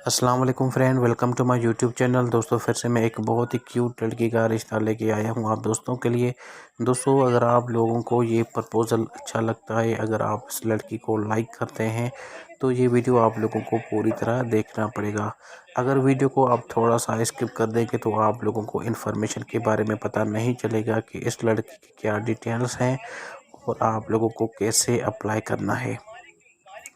अस्सलाम वालेकुम friend, welcome to my YouTube channel. दोस्तों फिर से मैं एक बहुत ही क्यूट लड़की का रिश्ता लेके आया हूँ आप दोस्तों के लिए। दोस्तों अगर आप लोगों को ये प्रपोज़ल अच्छा लगता है, अगर आप इस लड़की को लाइक करते हैं तो ये वीडियो आप लोगों को पूरी तरह देखना पड़ेगा। अगर वीडियो को आप थोड़ा सा स्किप कर देंगे तो आप लोगों को इन्फॉर्मेशन के बारे में पता नहीं चलेगा कि इस लड़की की क्या डिटेल्स हैं और आप लोगों को कैसे अप्लाई करना है।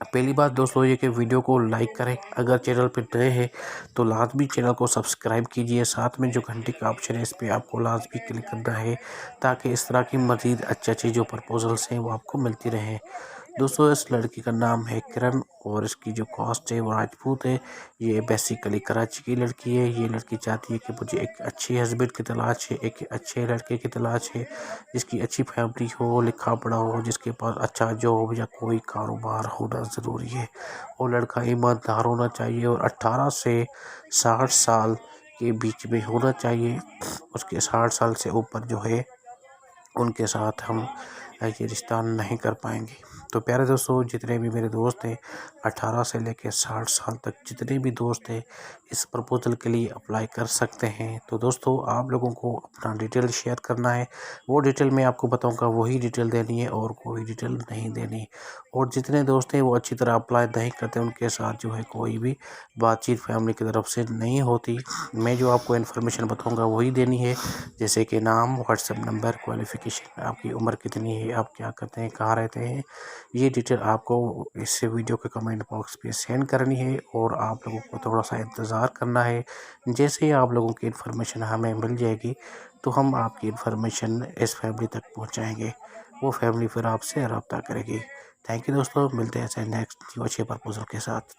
पहली बात दोस्तों ये कि वीडियो को लाइक करें, अगर चैनल पर नए हैं तो लाजमी चैनल को सब्सक्राइब कीजिए। साथ में जो घंटी का ऑप्शन है इस पर आपको लाजमी क्लिक करना है ताकि इस तरह की मज़ीद अच्छी जो प्रपोजल्स हैं वो आपको मिलती रहें। दोस्तों इस लड़की का नाम है किरण और इसकी जो कास्ट है वो राजपूत है। ये बेसिकली कराची की लड़की है। ये लड़की चाहती है कि मुझे एक अच्छे हस्बैंड की तलाश है, एक अच्छे लड़के की तलाश है जिसकी अच्छी फैमिली हो, लिखा पढ़ा हो, जिसके पास अच्छा जॉब या कोई कारोबार होना ज़रूरी है और लड़का ईमानदार होना चाहिए और 18 से 60 साल के बीच में होना चाहिए। उसके 60 साल से ऊपर जो है उनके साथ हम ये रिश्ता नहीं कर पाएंगे। तो प्यारे दोस्तों जितने भी मेरे दोस्त हैं 18 से लेकर 60 साल तक जितने भी दोस्त हैं इस प्रपोज़ल के लिए अप्लाई कर सकते हैं। तो दोस्तों आप लोगों को अपना डिटेल शेयर करना है, वो डिटेल मैं आपको बताऊंगा, वही डिटेल देनी है और कोई डिटेल नहीं देनी। और जितने दोस्त हैं वो अच्छी तरह अप्लाई नहीं करते उनके साथ जो है कोई भी बातचीत फैमिली की तरफ से नहीं होती। मैं जो आपको इन्फॉर्मेशन बताऊँगा वही देनी है, जैसे कि नाम, व्हाट्सएप नंबर, क्वालिफ़िकेशन, आपकी उम्र कितनी है, आप क्या करते हैं, कहाँ रहते हैं, ये डिटेल आपको इस वीडियो के कमेंट बॉक्स पे सेंड करनी है और आप लोगों को थोड़ा सा इंतज़ार करना है। जैसे ही आप लोगों की इन्फॉर्मेशन हमें मिल जाएगी तो हम आपकी इन्फॉर्मेशन इस फैमिली तक पहुंचाएंगे, वो फैमिली फिर आपसे रब्ता करेगी। थैंक यू दोस्तों, मिलते हैं ऐसे नेक्स्ट न्यू अच्छे प्रपोजल के साथ।